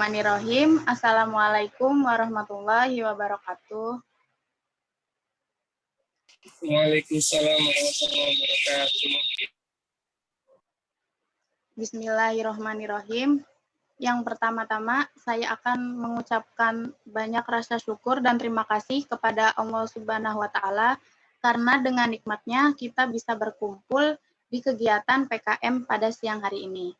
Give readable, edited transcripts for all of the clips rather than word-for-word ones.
Bismillahirrahmanirrahim. Assalamualaikum warahmatullahi wabarakatuh. Waalaikumsalam warahmatullahi wabarakatuh. Bismillahirrahmanirrahim. Yang pertama-tama saya akan mengucapkan banyak rasa syukur dan terima kasih kepada Allah Subhanahu wa taala karena dengan nikmatnya kita bisa berkumpul di kegiatan PKM pada siang hari ini.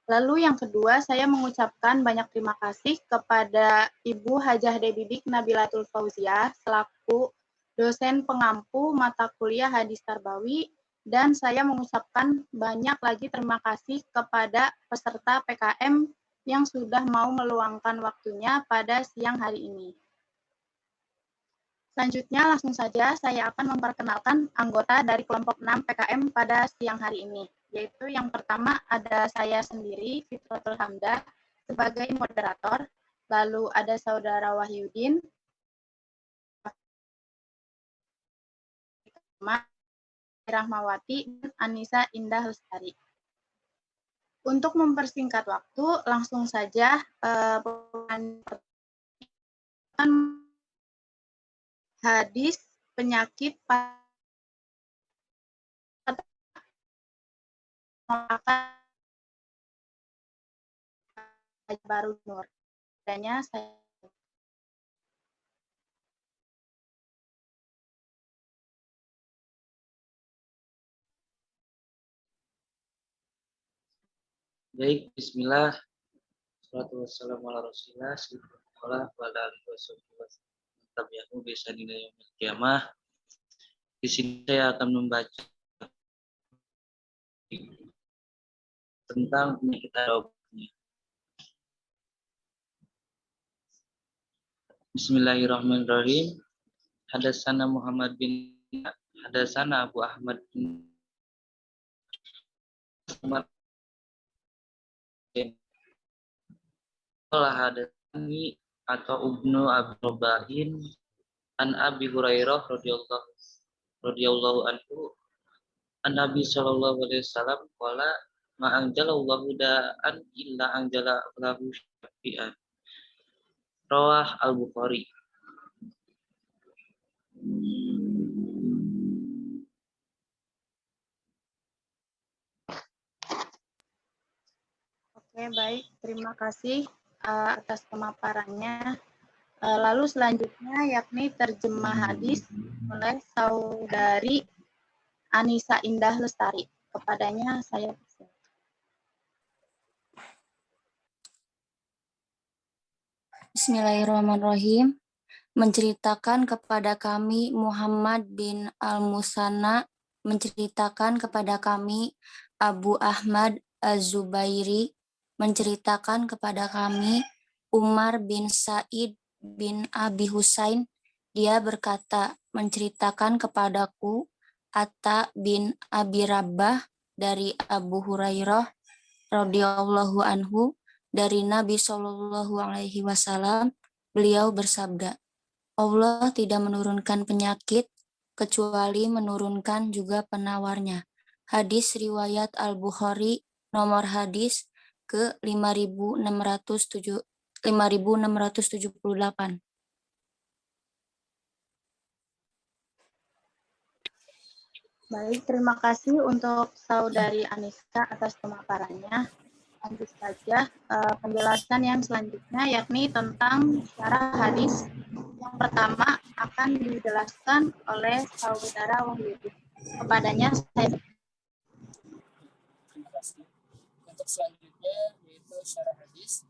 Lalu yang kedua, saya mengucapkan banyak terima kasih kepada Ibu Hajah Debidik Nabilatul Fauziah selaku dosen pengampu mata kuliah Hadis Tarbawi, dan saya mengucapkan banyak lagi terima kasih kepada peserta PKM yang sudah mau meluangkan waktunya pada siang hari ini. Selanjutnya langsung saja saya akan memperkenalkan anggota dari kelompok 6 PKM pada siang hari ini, yaitu yang pertama ada saya sendiri, Fitratul Hamdah, sebagai moderator, lalu ada saudara Wahyudin, Rahmawati, dan Anissa Indah Lestari. Untuk mempersingkat waktu, langsung saja hadis penyakit baru Nur. Adanya saya Baik, bismillah. Wassalatu wassalamu ala Rasulillah sallallahu alaihi wasallam. Di sini saya akan membaca tentang penyakit obatnya. Bismillahirrahmanirrahim. Hadatsana Muhammad bin Hadatsana Abu Ahmad bin Hadatsani atau Ibnu Abdul Bahin an Abi Hurairah radhiyallahu anhu an Nabi sallallahu alaihi wasallam qala ma anjalallahu da'an illa anjala lahu syafi'an. Rawah Al-Bukhari. Oke, baik. Terima kasih atas pemaparannya. Lalu selanjutnya yakni terjemah hadis oleh saudari Anissa Indah Lestari. Kepadanya saya persilakan. Bismillahirrahmanirrahim. Menceritakan kepada kami Muhammad bin Al-Musanna, menceritakan kepada kami Abu Ahmad Az-Zubairi, menceritakan kepada kami Umar bin Said bin Abi Husain. Dia berkata, menceritakan kepadaku Atta bin Abi Rabbah dari Abu Hurairah radhiyallahu anhu dari Nabi Shallallahu alaihi wasallam. Beliau bersabda, Allah tidak menurunkan penyakit kecuali menurunkan juga penawarnya. Hadis riwayat Al-Bukhari, nomor hadis ke 5678. Baik, terima kasih untuk saudari Anissa atas pemaparannya. Lanjut saja penjelasan yang selanjutnya yakni tentang syarah hadis. Yang pertama akan dijelaskan oleh saudara Wahyudi. Kepadanya saya. Terima kasih. Untuk selanjutnya yaitu syarah hadis.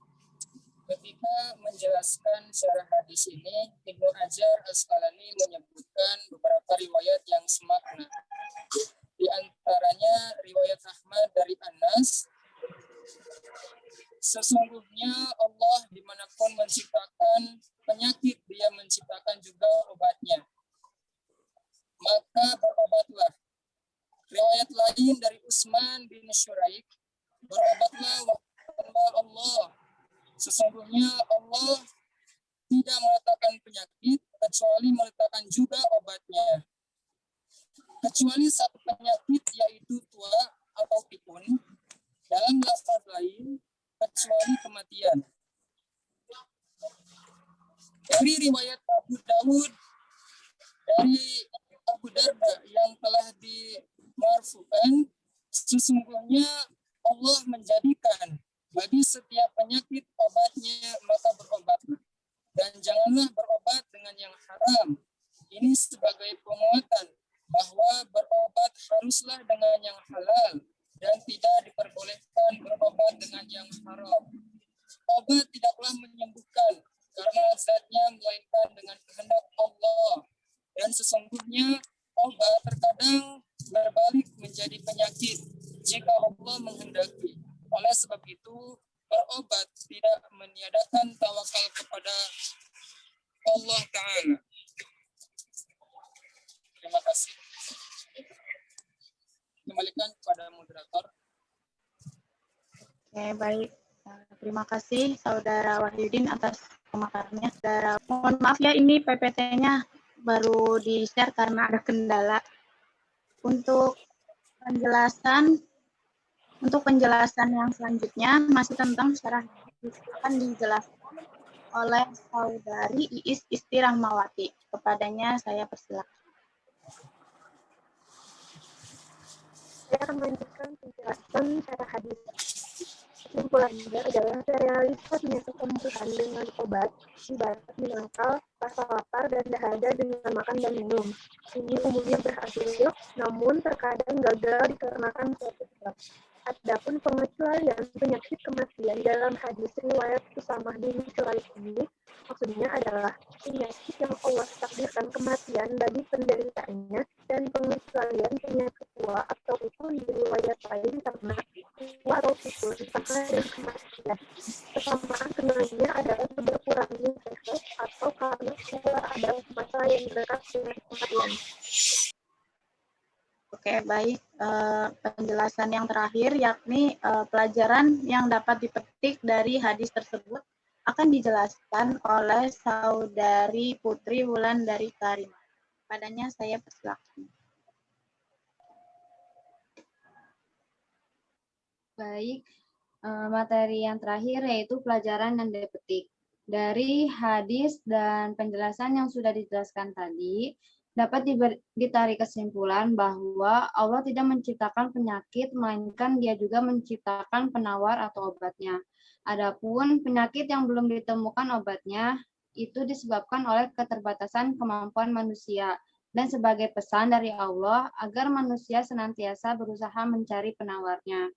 Ketika menjelaskan syarah hadis ini, Ibnu Hajar Asqalani menyebutkan beberapa riwayat yang semakna. Di antaranya riwayat Ahmad dari Anas, sesungguhnya Allah dimanapun menciptakan penyakit, Dia menciptakan juga obatnya. Maka berobatlah. Riwayat lain dari Utsman bin Syuraik, berobatlah hamba Allah. Sesungguhnya Allah tidak meletakkan penyakit kecuali meletakkan juga obatnya. Kecuali satu penyakit yaitu tua atau pikun. Dalam lafaz lain, kecuali kematian. Dari riwayat Abu Dawud dari Abu Darda yang telah dimarfukan, sesungguhnya Allah menjadikan bagi setiap penyakit obatnya, maka berobatlah. Dan janganlah berobat dengan yang haram. Ini sebagai penguatan bahwa berobat haruslah dengan yang halal dan tidak diperbolehkan berobat dengan yang haram. Obat tidaklah menyembuhkan karena zatnya melainkan dengan kehendak Allah. Dan sesungguhnya obat terkadang berbalik menjadi penyakit jika Allah menghendaki. Oleh sebab itu, berobat tidak meniadakan tawakal kepada Allah Ta'ala. Terima kasih. Kembalikan kepada moderator. Oke, baik. Terima kasih Saudara Wahyudin atas pemaparannya. Saudara, mohon maaf ya, ini PPT-nya baru di-share karena ada kendala. Untuk penjelasan yang selanjutnya masih tentang syarah hadis akan dijelaskan oleh Saudari Iis Isti Rahmawati. Kepadanya saya persilakan. Saya akan melanjutkan penjelasan syarah hadis. Kesimpulannya adalah realisasinya kesembuhan dengan obat ibarat menangkal rasa lapar dan dahaga dengan makan dan minum. Ini umumnya berhasil, namun terkadang gagal dikarenakan suatu sebab. Adapun pengecualian penyakit kematian dalam hadis riwayat Usamah bin Sulaik ini maksudnya adalah penyakit yang Allah takdirkan kematian bagi penderitanya dan pengecualian penyakit tua atau pikun di riwayat lain karena tua atau pikun sama dan kematian. Kesamaan keduanya adalah berkurangnya sehat atau karena tua adalah masa yang dekat dengan kematian. Oke, baik. Penjelasan yang terakhir yakni pelajaran yang dapat dipetik dari hadis tersebut akan dijelaskan oleh Saudari Putri Wulandari Karimah. Padanya saya persilakan. Baik, materi yang terakhir yaitu pelajaran yang dipetik. Dari hadis dan penjelasan yang sudah dijelaskan tadi, dapat ditarik kesimpulan bahwa Allah tidak menciptakan penyakit, melainkan Dia juga menciptakan penawar atau obatnya. Adapun penyakit yang belum ditemukan obatnya, itu disebabkan oleh keterbatasan kemampuan manusia. Dan sebagai pesan dari Allah, agar manusia senantiasa berusaha mencari penawarnya.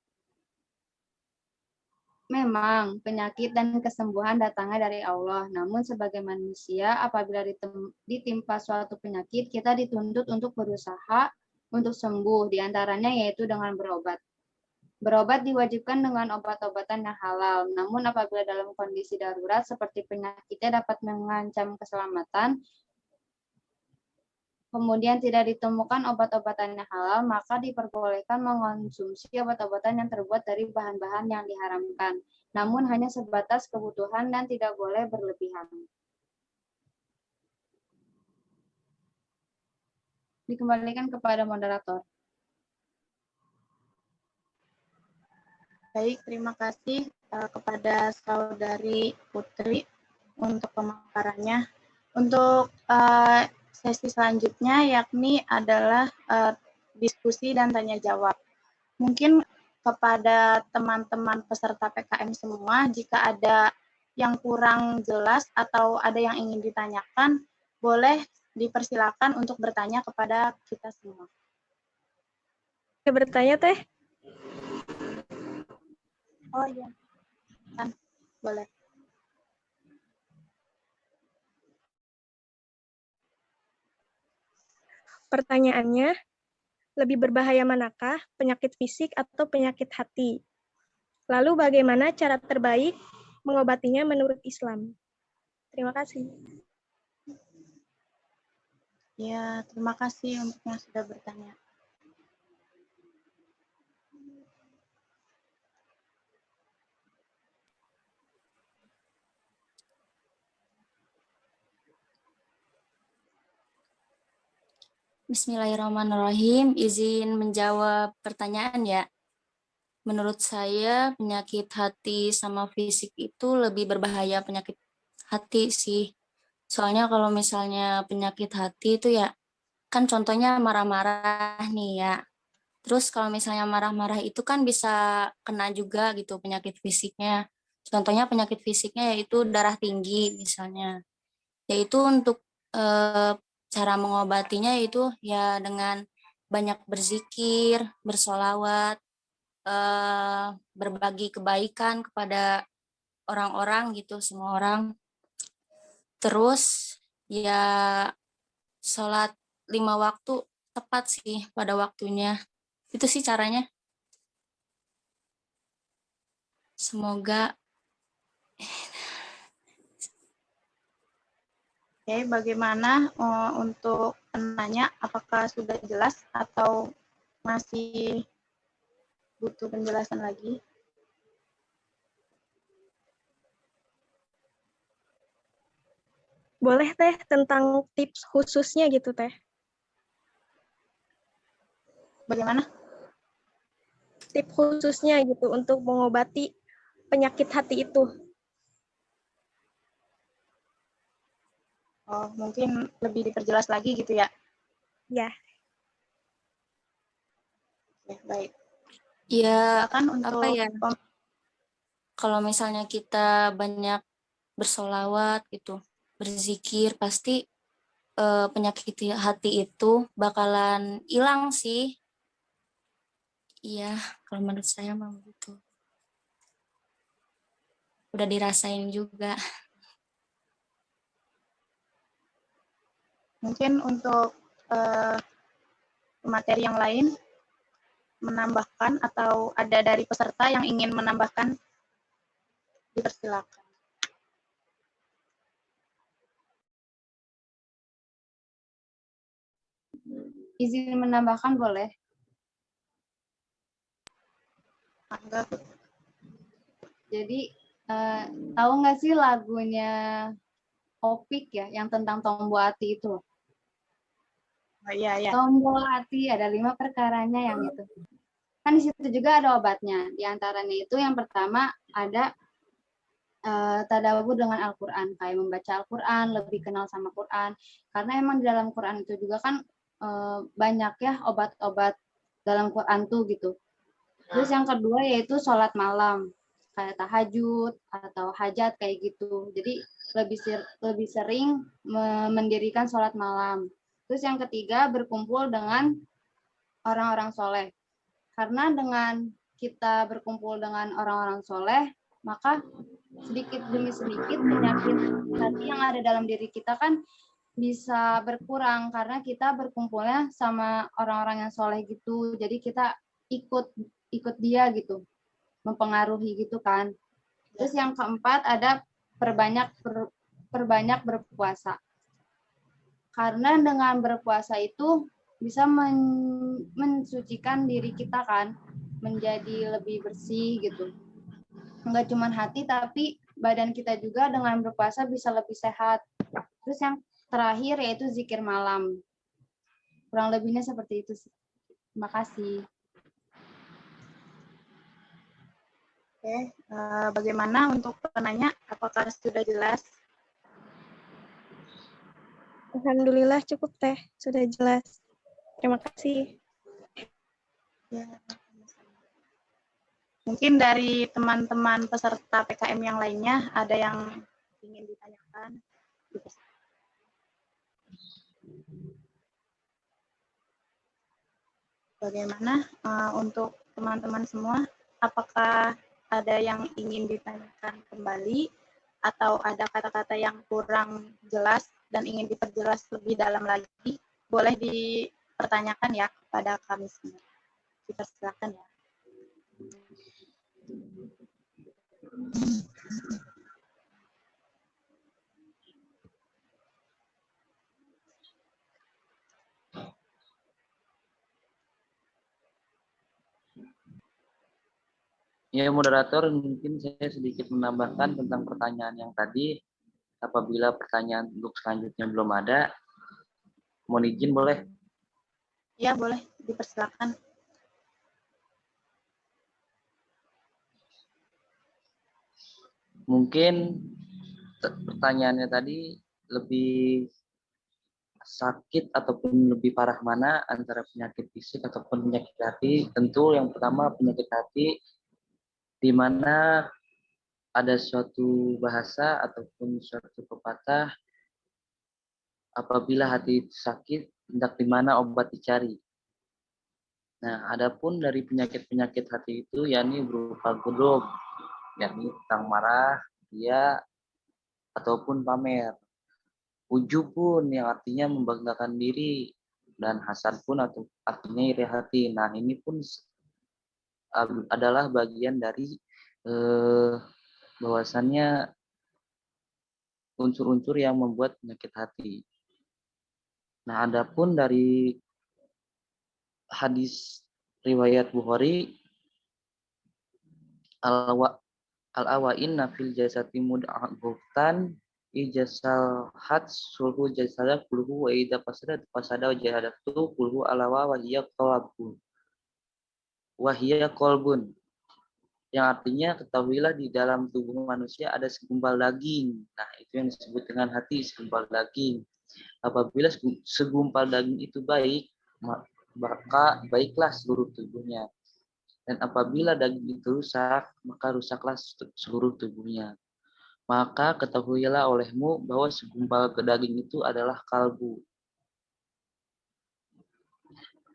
Memang, penyakit dan kesembuhan datangnya dari Allah. Namun sebagai manusia, apabila ditimpa suatu penyakit, kita dituntut untuk berusaha untuk sembuh, diantaranya yaitu dengan berobat. Berobat diwajibkan dengan obat-obatan yang halal. Namun apabila dalam kondisi darurat seperti penyakitnya dapat mengancam keselamatan, kemudian tidak ditemukan obat-obatan yang halal, maka diperbolehkan mengonsumsi obat-obatan yang terbuat dari bahan-bahan yang diharamkan. Namun hanya sebatas kebutuhan dan tidak boleh berlebihan. Dikembalikan kepada moderator. Baik, terima kasih kepada Saudari Putri untuk pemaparannya. Untuk sesi selanjutnya yakni adalah diskusi dan tanya jawab. Mungkin kepada teman-teman peserta PKM semua, jika ada yang kurang jelas atau ada yang ingin ditanyakan, boleh dipersilakan untuk bertanya kepada kita semua. Saya bertanya, Teh. Oh iya, kan boleh. Pertanyaannya, lebih berbahaya manakah, penyakit fisik atau penyakit hati? Lalu bagaimana cara terbaik mengobatinya menurut Islam? Terima kasih. Ya, terima kasih untuk yang sudah bertanya. Bismillahirrahmanirrahim. Izin menjawab pertanyaan ya. Menurut saya penyakit hati sama fisik itu lebih berbahaya penyakit hati sih. Soalnya kalau misalnya penyakit hati itu ya, kan contohnya marah-marah nih ya. Terus kalau misalnya marah-marah itu kan bisa kena juga gitu penyakit fisiknya. Contohnya penyakit fisiknya yaitu darah tinggi misalnya. Yaitu untuk cara mengobatinya itu ya dengan banyak berzikir, bersolawat, berbagi kebaikan kepada orang-orang gitu, semua orang. Terus ya sholat 5 waktu tepat sih pada waktunya. Itu sih caranya. Semoga. Oke, bagaimana untuk penanya? Apakah sudah jelas atau masih butuh penjelasan lagi? Boleh Teh tentang tips khususnya gitu Teh. Bagaimana? Tips khususnya gitu untuk mengobati penyakit hati itu. Oh, mungkin lebih diperjelas lagi gitu ya. Ya, Oke, baik. Ya, Silakan untuk apa ya? Kalau misalnya kita banyak bersolawat gitu, berzikir, pasti penyakit hati itu bakalan hilang sih. Iya, kalau menurut saya mah begitu. Udah dirasain juga. mungkin untuk materi yang lain menambahkan atau ada dari peserta yang ingin menambahkan, dipersilakan. Izin menambahkan boleh? Mangga. Jadi tahu nggak sih lagunya Opik ya, yang tentang tombol hati itu? Oh, iya, ya. Tombol hati ada 5 perkaranya yang itu. Kan di situ juga ada obatnya. Di antaranya itu yang pertama ada tadabur dengan Al-Quran, kayak membaca Al-Quran, lebih kenal sama Quran. Karena emang di dalam Quran itu juga kan banyak ya obat-obat dalam Quran tuh gitu. Terus yang kedua yaitu sholat malam, kayak tahajud atau hajat kayak gitu. Jadi lebih sering mendirikan sholat malam. Terus yang ketiga berkumpul dengan orang-orang soleh. Karena dengan kita berkumpul dengan orang-orang soleh, maka sedikit demi sedikit penyakit hati yang ada dalam diri kita kan bisa berkurang karena kita berkumpulnya sama orang-orang yang soleh gitu. Jadi kita ikut dia gitu, mempengaruhi gitu kan. Terus yang keempat ada perbanyak berpuasa. Karena dengan berpuasa itu bisa mensucikan diri kita kan, menjadi lebih bersih gitu. Enggak cuma hati tapi badan kita juga dengan berpuasa bisa lebih sehat. Terus yang terakhir yaitu zikir malam. Kurang lebihnya seperti itu sih. Terima kasih. Oke, bagaimana untuk penanya? Apakah sudah jelas? Alhamdulillah cukup Teh, sudah jelas. Terima kasih. Ya. Mungkin dari teman-teman peserta PKM yang lainnya ada yang ingin ditanyakan? Bagaimana untuk teman-teman semua? Apakah ada yang ingin ditanyakan kembali atau ada kata-kata yang kurang jelas dan ingin diperjelas lebih dalam lagi? Boleh dipertanyakan ya kepada kami semua. Dipersilakan ya. Ya, moderator, mungkin saya sedikit menambahkan tentang pertanyaan yang tadi. Apabila pertanyaan untuk selanjutnya belum ada, mohon izin boleh? Ya, boleh. Dipersilakan. Mungkin pertanyaannya tadi lebih sakit ataupun lebih parah mana antara penyakit fisik ataupun penyakit hati? Tentu yang pertama penyakit hati, di mana ada suatu bahasa ataupun suatu pepatah, apabila hati itu sakit, hendak di mana obat dicari. Nah, adapun dari penyakit-penyakit hati itu, yakni berupa godok, yakni tentang marah, ria, ataupun pamer. Ujub pun yang artinya membanggakan diri, dan hasad pun atau artinya iri hati. Nah, ini pun adalah bagian dari bahwasannya unsur-unsur yang membuat penyakit hati. Nah, adapun dari hadis riwayat Bukhari, al-awa'inna fil jasati mud'aghatan ijasal had sulhu jasada kulhu wa idza fasada wajadatu kulhu alawa wa hiya qalbun, yang artinya ketahuilah di dalam tubuh manusia ada segumpal daging. Nah, itu yang disebut dengan hati, segumpal daging. Apabila segumpal daging itu baik, maka baiklah seluruh tubuhnya. Dan apabila daging itu rusak, maka rusaklah seluruh tubuhnya. Maka ketahuilah olehmu bahwa segumpal daging itu adalah kalbu.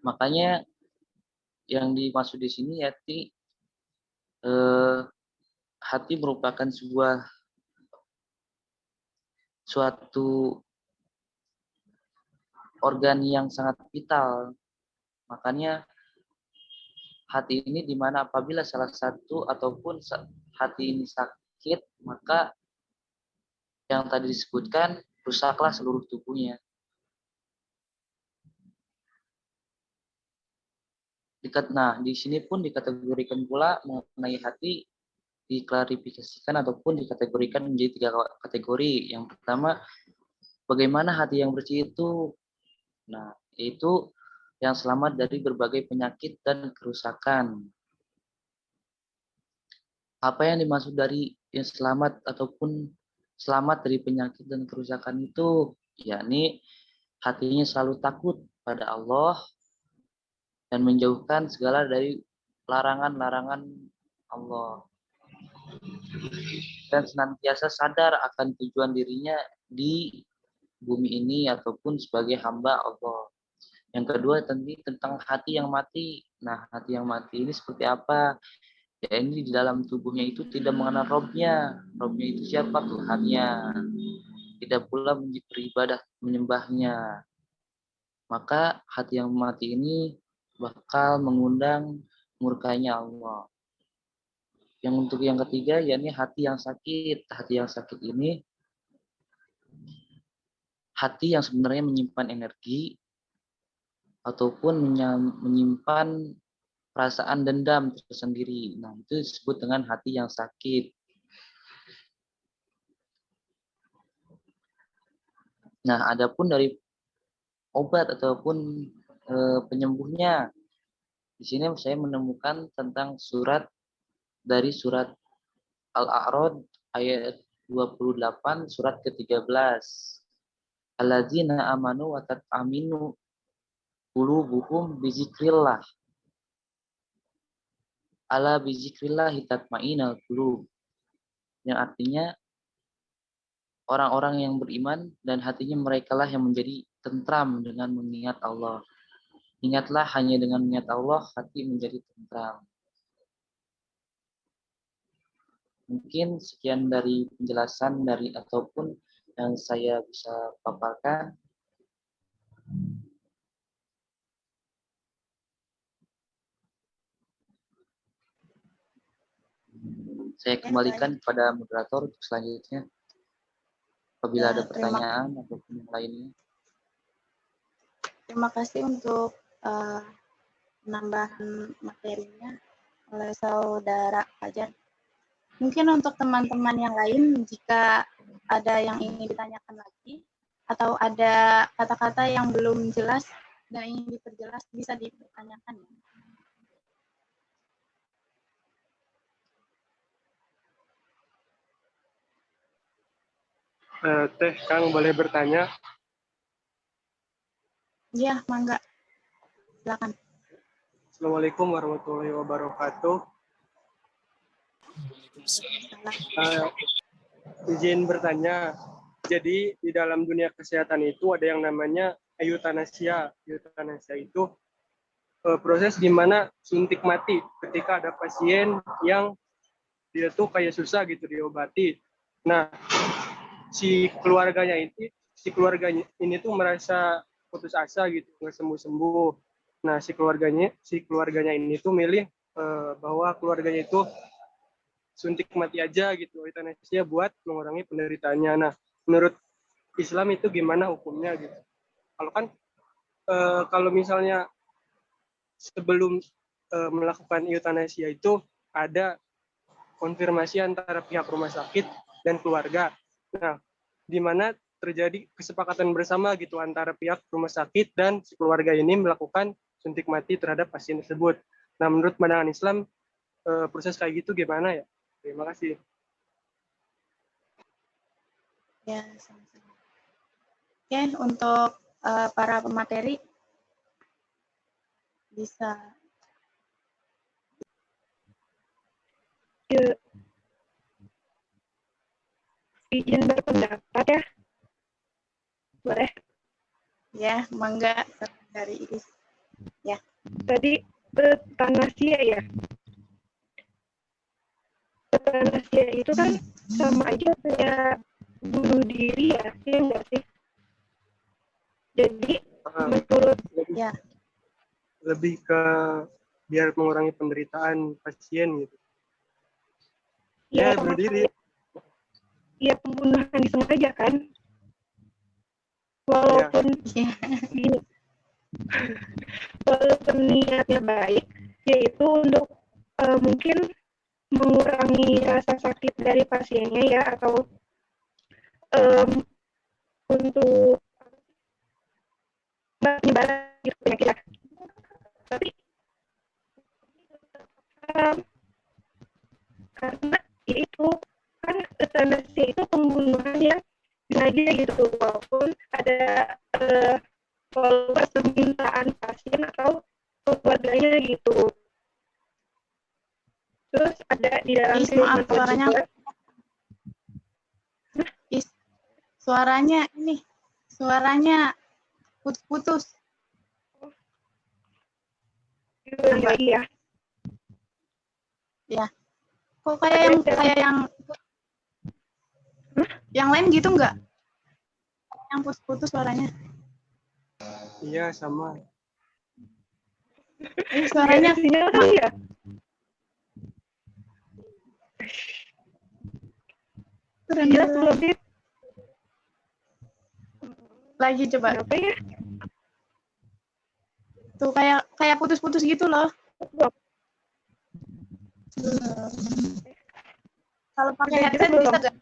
Makanya yang dimaksud di sini yakni hati merupakan suatu organ yang sangat vital. Makanya hati ini dimana apabila salah satu ataupun hati ini sakit, maka yang tadi disebutkan rusaklah seluruh tubuhnya. Nah, di sini pun dikategorikan pula mengenai hati, diklarifikasikan ataupun dikategorikan menjadi 3 kategori. Yang pertama, bagaimana hati yang bersih itu? Nah, itu yang selamat dari berbagai penyakit dan kerusakan. Apa yang dimaksud dari yang selamat ataupun selamat dari penyakit dan kerusakan itu? Yakni hatinya selalu takut pada Allah dan menjauhkan segala dari larangan-larangan Allah. Dan senantiasa sadar akan tujuan dirinya di bumi ini ataupun sebagai hamba Allah. Yang kedua tentang hati yang mati. Nah, hati yang mati ini seperti apa? Ya, ini di dalam tubuhnya itu tidak mengenal Robnya. Robnya itu siapa? Tuhannya. Tidak pula beribadah menyembahnya. Maka hati yang mati ini bakal mengundang murkanya Allah. Yang untuk yang ketiga, yakni hati yang sakit. Hati yang sakit ini hati yang sebenarnya menyimpan energi ataupun menyimpan perasaan dendam tersendiri. Nah, itu disebut dengan hati yang sakit. Nah, adapun dari obat ataupun penyembuhnya, di sini saya menemukan tentang dari surat Al-A'rad ayat 28, surat ke-13. Alladzina amanu wa tat'aminu qulubuhum bizikrillah. Ala bizikrillah tatma'innul qulub. Yang artinya orang-orang yang beriman dan hatinya merekalah yang menjadi tentram dengan mengingat Allah. Ingatlah hanya dengan mengingat Allah hati menjadi tentram. Mungkin sekian dari penjelasan dari ataupun yang saya bisa paparkan. Saya kembalikan kepada moderator untuk selanjutnya. Apabila ada pertanyaan ataupun yang lainnya. Terima kasih untuk penambahan materinya oleh saudara Fajar. Mungkin untuk teman-teman yang lain, jika ada yang ingin ditanyakan lagi, atau ada kata-kata yang belum jelas dan ingin diperjelas, bisa dipertanyakan. Teh Kang boleh bertanya? Iya, mangga. Silakan. Assalamualaikum warahmatullahi wabarakatuh. Waalaikumsalam. Izin bertanya. Jadi di dalam dunia kesehatan itu ada yang namanya euthanasia. Euthanasia itu proses di mana suntik mati ketika ada pasien yang dia tuh kayak susah gitu diobati. Nah, si keluarganya ini tuh merasa putus asa gitu, nggak sembuh-sembuh. Nah, si keluarganya ini tuh milih bahwa keluarganya itu suntik mati aja gitu, euthanasia buat mengurangi penderitaannya. Nah, menurut Islam itu gimana hukumnya gitu? Kalau kan kalau misalnya sebelum melakukan euthanasia itu ada konfirmasi antara pihak rumah sakit dan keluarga. Nah, di mana terjadi kesepakatan bersama gitu antara pihak rumah sakit dan si keluarga ini melakukan suntik mati terhadap pasien tersebut. Nah, menurut pandangan Islam, proses kayak gitu gimana ya? Terima kasih. Ya, sama-sama. Oke, untuk para pemateri bisa. Izin berpendapat ya. Boleh. Ya, mangga dari Iis. Ya. Tadi euthanasia ya. Euthanasia itu kan sama aja kayak bunuh diri ya, ya enggak sih? Jadi menurut Ya. Lebih ke biar mengurangi penderitaan pasien gitu. Ya, bunuh diri. Ya pembunuhan disengaja kan? Walaupun walaupun niatnya baik, yaitu untuk mungkin mengurangi rasa sakit dari pasiennya ya, atau untuk penyebaran penyakit ya. Tapi karena itu kan euthanasia itu pembunuhan yang sengaja gitu, walaupun ada permintaan pasien atau keluarganya gitu. Terus ada di dalam maaf, suaranya juga. Suaranya putus-putus. Lagi ya. Ya. Kok kayak yang lain gitu enggak? Yang putus-putus suaranya. Iya, sama. Suaranya sinyal kali ya? Jelas belum sih? Lagi coba. Apa ya? Tuh kayak putus-putus gitu loh. Kalau pakai headset bisa nggak?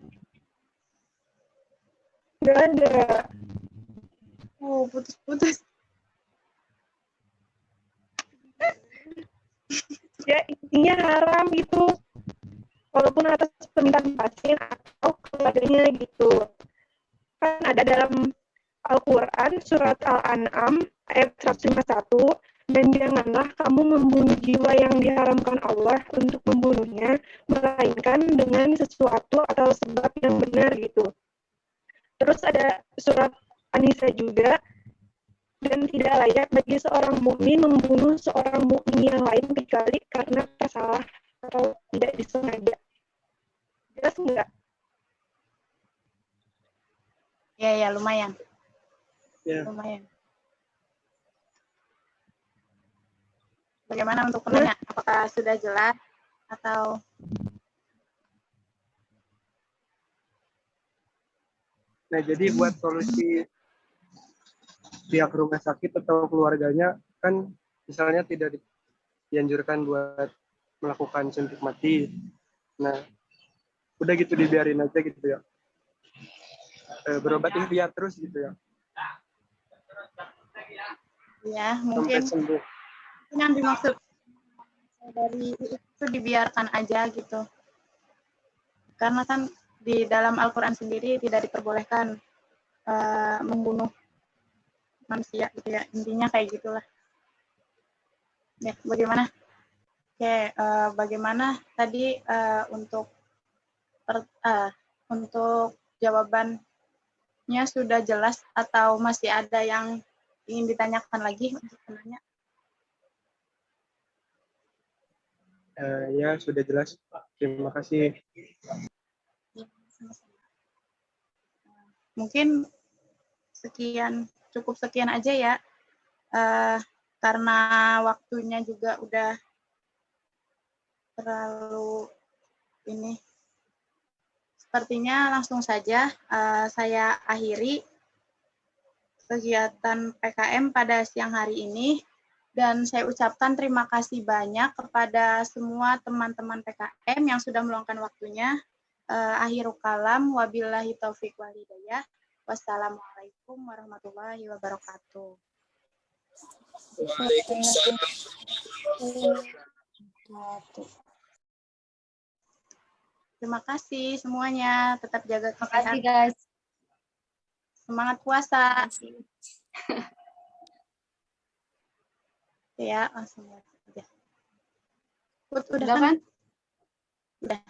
Nggak ada. Putus-putus. Ya intinya haram gitu. Walaupun atas permintaan pasien atau keluarganya gitu. Kan ada dalam Al-Quran surat Al-An'am ayat 151, dan janganlah kamu membunuh jiwa yang diharamkan Allah untuk membunuhnya, melainkan dengan sesuatu atau sebab yang benar gitu. Terus ada surat An-Nisa juga, dan tidak layak bagi seorang mukmin membunuh seorang mukmin yang lain kecuali karena salah atau tidak disengaja. Jelas enggak? Ya, lumayan. Ya. Lumayan. Bagaimana untuk penanya? Apakah sudah jelas atau? Nah, jadi buat solusi pihak rumah sakit atau keluarganya kan misalnya tidak dianjurkan buat melakukan suntik mati. Nah, udah gitu dibiarin aja gitu ya. Berobat ikhtiar terus gitu ya. Ya, mungkin yang dimaksud dari itu dibiarkan aja gitu. Karena kan di dalam Al-Quran sendiri tidak diperbolehkan membunuh manusia gitu ya, intinya kayak gitulah. Ya, bagaimana? Oke, bagaimana tadi untuk jawabannya sudah jelas atau masih ada yang ingin ditanyakan lagi untuk penanya? Ya, sudah jelas. Terima kasih. Mungkin cukup sekian aja ya, karena waktunya juga udah terlalu ini. Sepertinya langsung saja saya akhiri kegiatan PKM pada siang hari ini, dan saya ucapkan terima kasih banyak kepada semua teman-teman PKM yang sudah meluangkan waktunya. Akhirul kalam, wabillahi taufiq wal hidayah. Wassalamualaikum warahmatullahi wabarakatuh. Waalaikumsalam. Terima kasih semuanya. Tetap jaga Terima kasih kesehatan. guys. Semangat puasa. Ya, langsung aja. Udah kan? kan? Udah.